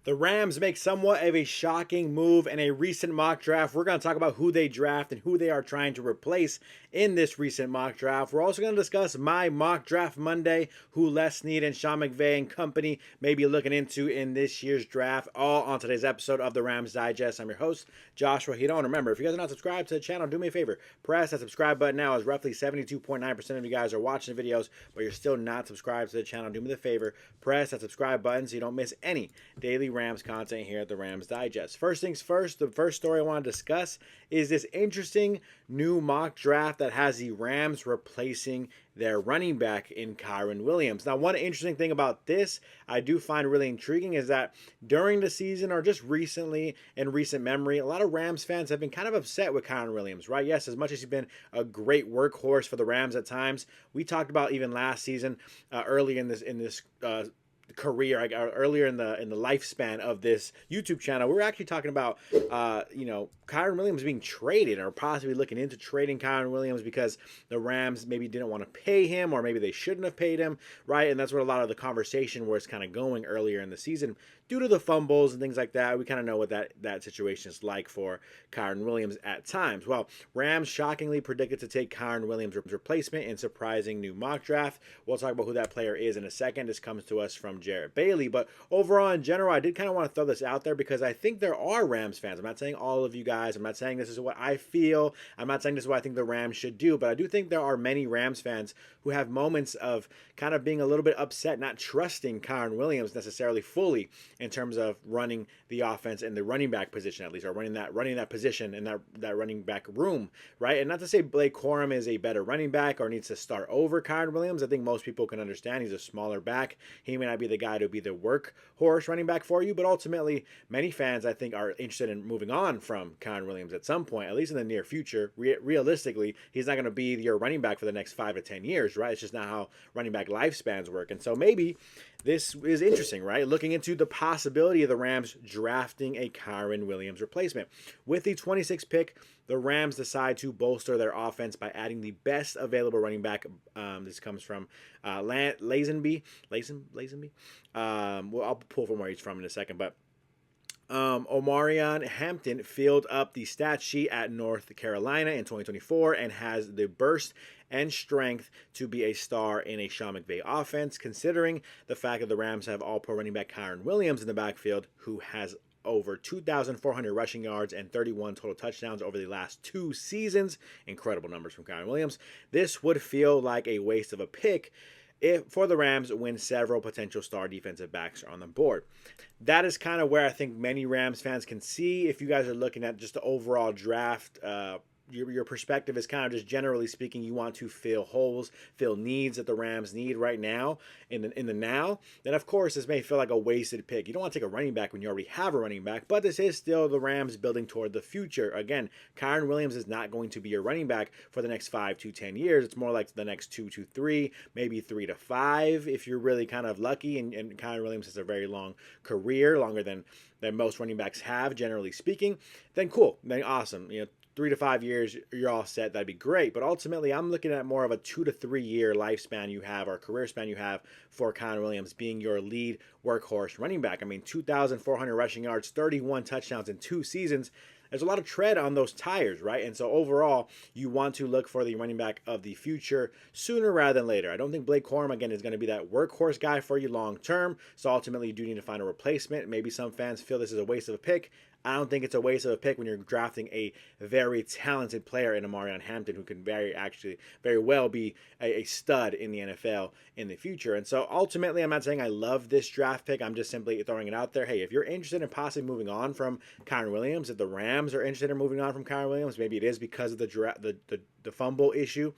The Rams make somewhat of a shocking move in a recent mock draft. We're going to talk about who they draft and who they are trying to replace in this recent mock draft. We're also going to discuss my mock draft Monday, who Les Snead and Sean McVay and company may be looking into in this year's draft, all on today's episode of the Rams Digest. I'm your host, Joshua Giron. Remember, if you guys are not subscribed to the channel, do me a favor. Press that subscribe button now, as roughly 72.9% of you guys are watching the videos, but you're still not subscribed to the channel. Do me the favor. Press that subscribe button so you don't miss any daily Rams content here at the Rams Digest. First things first, the first story I want to discuss is this interesting new mock draft that has the Rams replacing their running back in Kyren Williams. Now, one interesting thing about this I do find really intriguing is that during the season, or just recently in recent memory, a lot of Rams fans have been kind of upset with Kyren Williams, right? Yes, as much as he's been a great workhorse for the Rams at times, we talked about even last season, early in this career, earlier in the lifespan of this YouTube channel, we were actually talking about Kyren Williams being traded, or possibly looking into trading Kyren Williams because the Rams maybe didn't want to pay him, or maybe they shouldn't have paid him, right? And that's what a lot of the conversation was kind of going earlier in the season due to the fumbles and things like that. We kind of know what that situation is like for Kyren Williams at times. Well, Rams shockingly predicted to take Kyren Williams' replacement in surprising new mock draft. We'll talk about who that player is in a second. This comes to us from Jarrett Bailey. But overall, in general, I did kind of want to throw this out there because I think there are Rams fans. I'm not saying all of you guys. I'm not saying this is what I feel. I'm not saying this is what I think the Rams should do. But I do think there are many Rams fans who have moments of kind of being a little bit upset, not trusting Kyren Williams necessarily fully in terms of running the offense in the running back position, at least, or running that position in that running back room, right? And not to say Blake Corum is a better running back or needs to start over Kyren Williams. I think most people can understand he's a smaller back. He may not be the guy to be the workhorse running back for you, but ultimately, many fans, I think, are interested in moving on from Kyren Williams at some point, at least in the near future. Realistically, he's not going to be your running back for the next 5 to 10 years, right? It's just not how running back lifespans work. And so maybe this is interesting, right? Looking into the possibility of the Rams drafting a Kyren Williams replacement. With the 26th pick, the Rams decide to bolster their offense by adding the best available running back. This comes from Lazenby. Well, I'll pull from where he's from in a second, but Omarion Hampton filled up the stat sheet at North Carolina in 2024 and has the burst and strength to be a star in a Sean McVay offense, considering the fact that the Rams have all-pro running back Kyren Williams in the backfield, who has over 2,400 rushing yards and 31 total touchdowns over the last 2 seasons. Incredible numbers from Kyren Williams. This would feel like a waste of a pick for the Rams when several potential star defensive backs are on the board. That is kind of where I think many Rams fans can see, if you guys are looking at just the overall draft, your perspective is kind of just generally speaking, you want to fill holes, fill needs that the Rams need right now in the now, then of course this may feel like a wasted pick. You don't want to take a running back when you already have a running back, but this is still the Rams building toward the future. Again, Kyren Williams is not going to be your running back for the next 5 to 10 years. It's more like the next 2 to 3, maybe 3 to 5 if you're really kind of lucky, and Kyren Williams has a very long career, longer than most running backs have, generally speaking. Then cool, then awesome. 3 to 5 years, you're all set. That'd be great. But ultimately, I'm looking at more of a 2 to 3 year lifespan you have, or career span you have, for Kyren Williams being your lead workhorse running back. I mean, 2,400 rushing yards, 31 touchdowns in 2 seasons. There's a lot of tread on those tires, right? And so overall, you want to look for the running back of the future sooner rather than later. I don't think Blake Corum, again, is going to be that workhorse guy for you long term. So ultimately, you do need to find a replacement. Maybe some fans feel this is a waste of a pick. I don't think it's a waste of a pick when you're drafting a very talented player in Omarion Hampton, who can very well be a stud in the NFL in the future. And so ultimately, I'm not saying I love this draft pick. I'm just simply throwing it out there. Hey, if you're interested in possibly moving on from Kyren Williams, if the Rams are interested in moving on from Kyren Williams, maybe it is because of the fumble issue,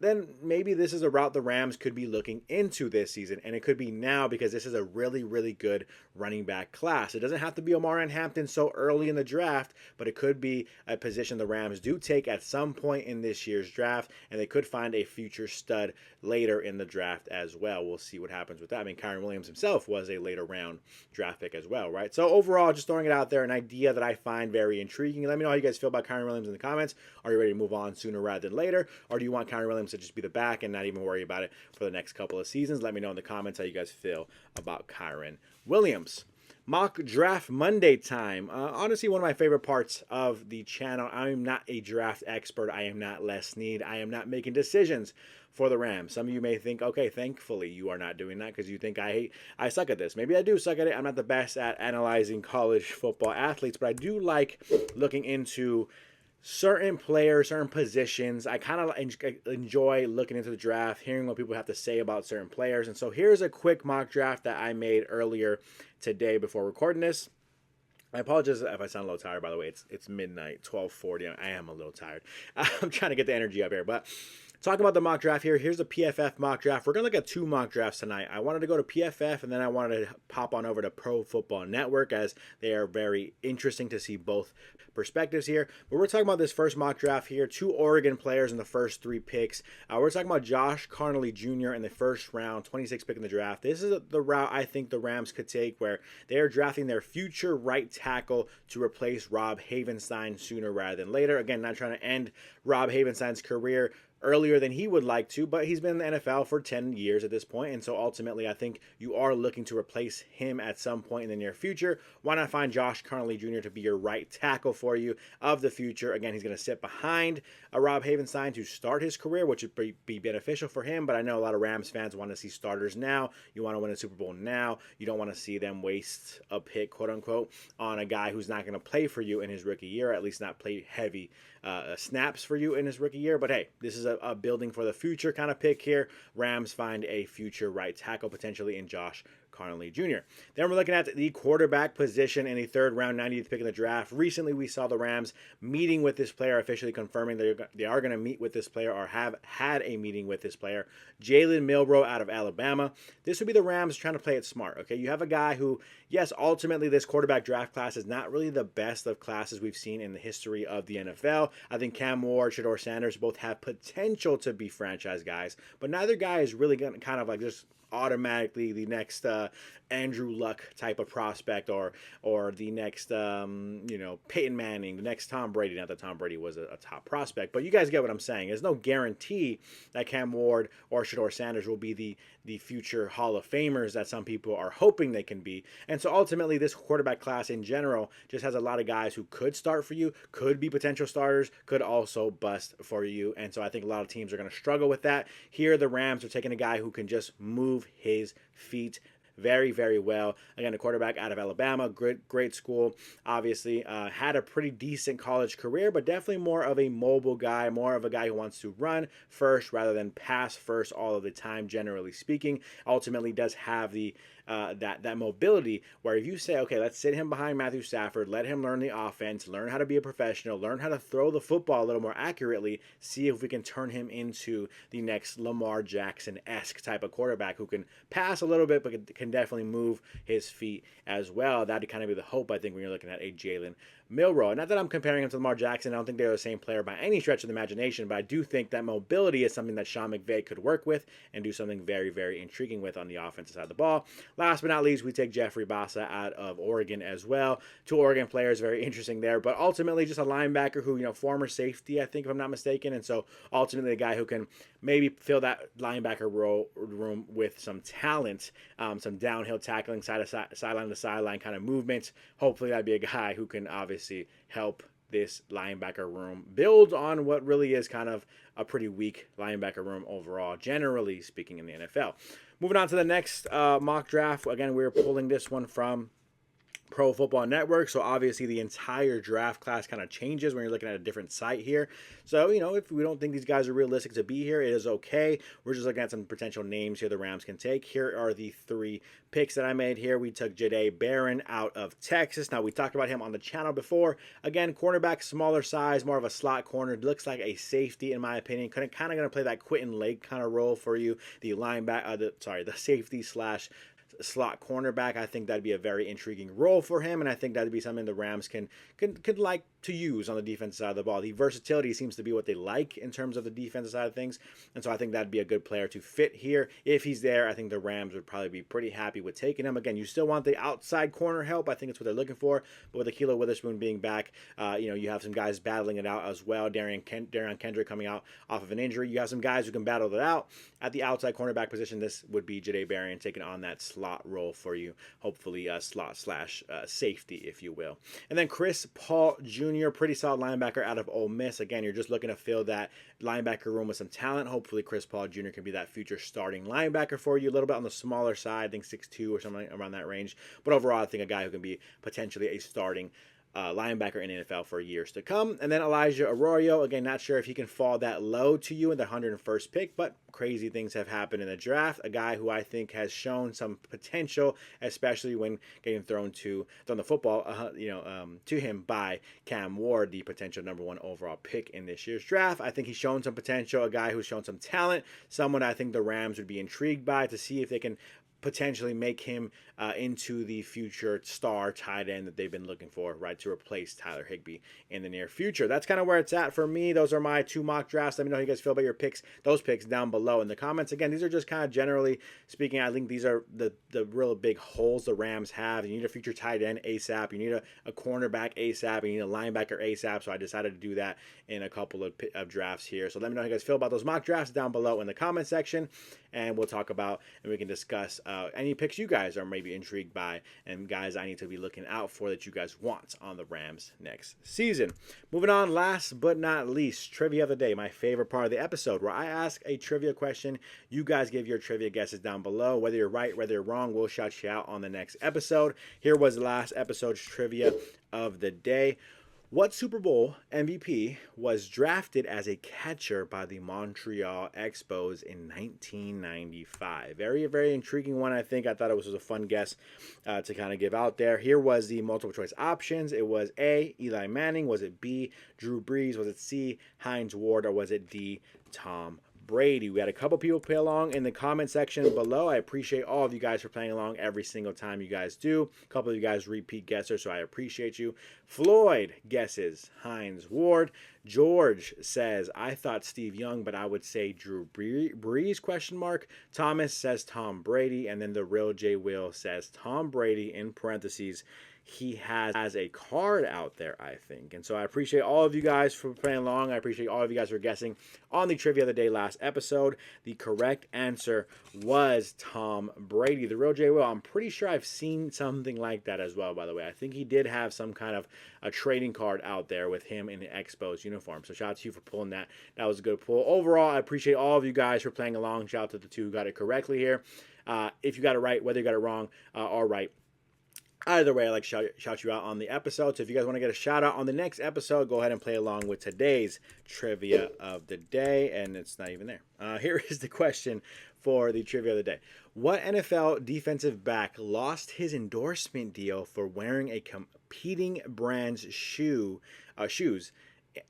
then maybe this is a route the Rams could be looking into this season. And it could be now, because this is a really, really good running back class. It doesn't have to be Omarion Hampton so early in the draft, but it could be a position the Rams do take at some point in this year's draft, and they could find a future stud later in the draft as well. We'll see what happens with that. I mean, Kyren Williams himself was a later round draft pick as well, right? So overall, just throwing it out there, an idea that I find very intriguing. Let me know how you guys feel about Kyren Williams in the comments. Are you ready to move on sooner rather than later? Or do you want Kyren Williams to just be the back and not even worry about it for the next couple of seasons? Let me know in the comments how you guys feel about Kyren Williams. Mock Draft Monday time. Honestly, one of my favorite parts of the channel. I am not a draft expert. I am not Les Snead. I am not making decisions for the Rams. Some of you may think, okay, thankfully you are not doing that because you think I suck at this. Maybe I do suck at it. I'm not the best at analyzing college football athletes, but I do like looking into certain players, certain positions. I kind of enjoy looking into the draft, hearing what people have to say about certain players. And so here's a quick mock draft that I made earlier today before recording this. I apologize if I sound a little tired, by the way. It's midnight, 12:40. I am a little tired. I'm trying to get the energy up here, but talking about the mock draft here, here's the PFF mock draft. We're going to look at two mock drafts tonight. I wanted to go to PFF, and then I wanted to pop on over to Pro Football Network, as they are very interesting to see both perspectives here. But we're talking about this first mock draft here. Two Oregon players in the first three picks. We're talking about Josh Connolly Jr. in the first round, 26th pick in the draft. This is the route I think the Rams could take, where they are drafting their future right tackle to replace Rob Havenstein sooner rather than later. Again, not trying to end Rob Havenstein's career earlier than he would like to, but he's been in the NFL for 10 years at this point, and so ultimately I think you are looking to replace him at some point in the near future. Why not find Josh Connolly Jr. to be your right tackle for you of the future? Again, he's going to sit behind a Rob Havenstein to start his career, which would be beneficial for him, but I know a lot of Rams fans want to see starters now. You want to win a Super Bowl now. You don't want to see them waste a pick, quote-unquote, on a guy who's not going to play for you in his rookie year, or at least not play heavy snaps for you in his rookie year. But hey, this is a building for the future kind of pick here. Rams find a future right tackle potentially in Josh Connolly Jr. Then we're looking at the quarterback position in the third round, 90th pick in the draft. Recently, we saw the Rams meeting with this player, officially confirming they are going to meet with this player or have had a meeting with this player, Jalen Milroe out of Alabama. This would be the Rams trying to play it smart. Okay, you have a guy who, yes, ultimately this quarterback draft class is not really the best of classes we've seen in the history of the NFL. I think Cam Ward, Shedeur Sanders both have potential to be franchise guys, but neither guy is really going to kind of like just automatically the next Andrew Luck type of prospect or the next Peyton Manning, the next Tom Brady. Not that Tom Brady was a top prospect, but you guys get what I'm saying. There's no guarantee that Cam Ward or Shedeur Sanders will be the future Hall of Famers that some people are hoping they can be. And so ultimately this quarterback class in general just has a lot of guys who could start for you, could be potential starters, could also bust for you. And so I think a lot of teams are going to struggle with that. Here the Rams are taking a guy who can just move his feet very, very well. Again, a quarterback out of Alabama, great school. Obviously, had a pretty decent college career, but definitely more of a mobile guy, more of a guy who wants to run first rather than pass first all of the time, generally speaking. Ultimately, does have the that mobility where if you say, okay, let's sit him behind Matthew Stafford, let him learn the offense, learn how to be a professional, learn how to throw the football a little more accurately, see if we can turn him into the next Lamar Jackson-esque type of quarterback who can pass a little bit but can definitely move his feet as well. That'd kind of be the hope, I think, when you're looking at a Jalen Milroe. Not that I'm comparing him to Lamar Jackson. I don't think they're the same player by any stretch of the imagination, but I do think that mobility is something that Sean McVay could work with and do something very, very intriguing with on the offensive side of the ball. Last but not least, we take Jeffrey Bassa out of Oregon as well. Two Oregon players, very interesting there, but ultimately just a linebacker who, former safety, I think, if I'm not mistaken, and so ultimately a guy who can maybe fill that linebacker room with some talent, some downhill tackling, sideline to sideline kind of movements. Hopefully that'd be a guy who can obviously help this linebacker room build on what really is kind of a pretty weak linebacker room overall, generally speaking, in the NFL. Moving on to the next mock draft. Again, we're pulling this one from Pro Football Network, so obviously the entire draft class kind of changes when you're looking at a different site here. So, if we don't think these guys are realistic to be here, it is okay. We're just looking at some potential names here the Rams can take. Here are the three picks that I made here. We took Jahdae Barron out of Texas. Now, we talked about him on the channel before. Again, cornerback, smaller size, more of a slot corner. Looks like a safety, in my opinion. Kind of going to play that Quentin Lake kind of role for you. The the safety slash slot cornerback. I think that'd be a very intriguing role for him, and I think that'd be something the Rams could like to use on the defensive side of the ball. The versatility seems to be what they like in terms of the defensive side of things, and so I think that'd be a good player to fit here. If he's there, I think the Rams would probably be pretty happy with taking him. Again, you still want the outside corner help. I think it's what they're looking for, but with Ahkello Witherspoon being back, you have some guys battling it out as well. Darian Kendrick coming out off of an injury. You have some guys who can battle it out. At the outside cornerback position, this would be Jahdae Barron taking on that slot role for you, hopefully slot slash safety, if you will. And then Chris Paul Jr., pretty solid linebacker out of Ole Miss. Again, you're just looking to fill that linebacker room with some talent. Hopefully Chris Paul Jr. can be that future starting linebacker for you. A little bit on the smaller side, I think 6'2" or something around that range. But overall, I think a guy who can be potentially a starting linebacker in the NFL for years to come. And then Elijah Arroyo, again, not sure if he can fall that low to you in the 101st pick, but crazy things have happened in the draft. A guy who I think has shown some potential, especially when getting thrown the football, to him by Cam Ward, the potential #1 overall pick in this year's draft. I think he's shown some potential, a guy who's shown some talent, someone I think the Rams would be intrigued by to see if they can potentially make him into the future star tight end that they've been looking for, right, to replace Tyler Higbee in the near future. That's kind of where it's at for me. Those are my 2 mock drafts. Let me know how you guys feel about your picks, those picks down below in the comments. Again, these are just kind of generally speaking, I think these are the real big holes the Rams have. You need a future tight end ASAP. You need a cornerback ASAP. You need a linebacker ASAP. So I decided to do that in a couple of drafts here. So let me know how you guys feel about those mock drafts down below in the comment section. And we'll talk about and we can discuss any picks you guys are maybe intrigued by and guys I need to be looking out for that you guys want on the Rams next season. Moving on, last but not least, trivia of the day, my favorite part of the episode, where I ask a trivia question. You guys give your trivia guesses down below. Whether you're right, whether you're wrong, we'll shout you out on the next episode. Here was the last episode's trivia of the day. What Super Bowl MVP was drafted as a catcher by the Montreal Expos in 1995? Very, very intriguing one, I think. I thought it was a fun guess to kind of give out there. Here was the multiple choice options. It was A, Eli Manning. Was it B, Drew Brees? Was it C, Hines Ward? Or was it D, Tom Brady? We had a couple people play along in the comment section below. I appreciate all of you guys for playing along every single time you guys do. A couple of you guys repeat guessers, so I appreciate you. Floyd guesses Hines Ward. George says, I thought Steve Young, but I would say Drew Brees, ? Thomas says Tom Brady, and then the real J. Will says Tom Brady in parentheses. He has a card out there, I think. And so I appreciate all of you guys for playing along. I appreciate all of you guys for guessing on the trivia of the day last episode. The correct answer was Tom Brady. The real J. Will, I'm pretty sure I've seen something like that as well, by the way. I think he did have some kind of a trading card out there with him in the Expos uniform. So shout out to you for pulling that. That was a good pull. Overall, I appreciate all of you guys for playing along. Shout out to the 2 who got it correctly here. If you got it right, whether you got it wrong or right, either way, I like to shout you out on the episode. So if you guys want to get a shout out on the next episode, go ahead and play along with today's trivia of the day. And it's not even there. Here is the question for the trivia of the day. What NFL defensive back lost his endorsement deal for wearing a competing brand's shoes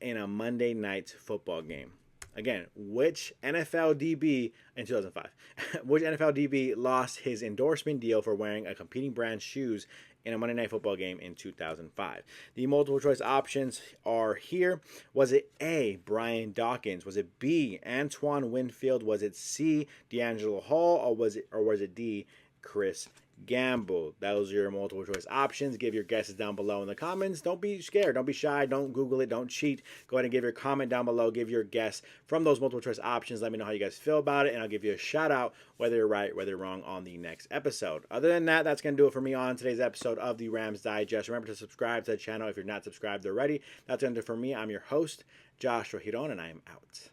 in a Monday night football game? Again, which NFL DB in 2005, which NFL DB lost his endorsement deal for wearing a competing brand's shoes in a Monday Night Football game in 2005? The multiple choice options are here. Was it A, Brian Dawkins? Was it B, Antoine Winfield? Was it C, D'Angelo Hall? Or was it D, Chris Gamble? Those are your multiple choice options. Give your guesses down below in the comments. Don't be scared. Don't be shy. Don't Google it. Don't cheat. Go ahead and give your comment down below. Give your guess from those multiple choice options. Let me know how you guys feel about it, and I'll give you a shout out, whether you're right, whether you're wrong, on the next episode. Other than that, that's going to do it for me on today's episode of the Rams Digest. Remember to subscribe to the channel if you're not subscribed already. That's going to do it for me. I'm your host, Joshua Giron, and I am out.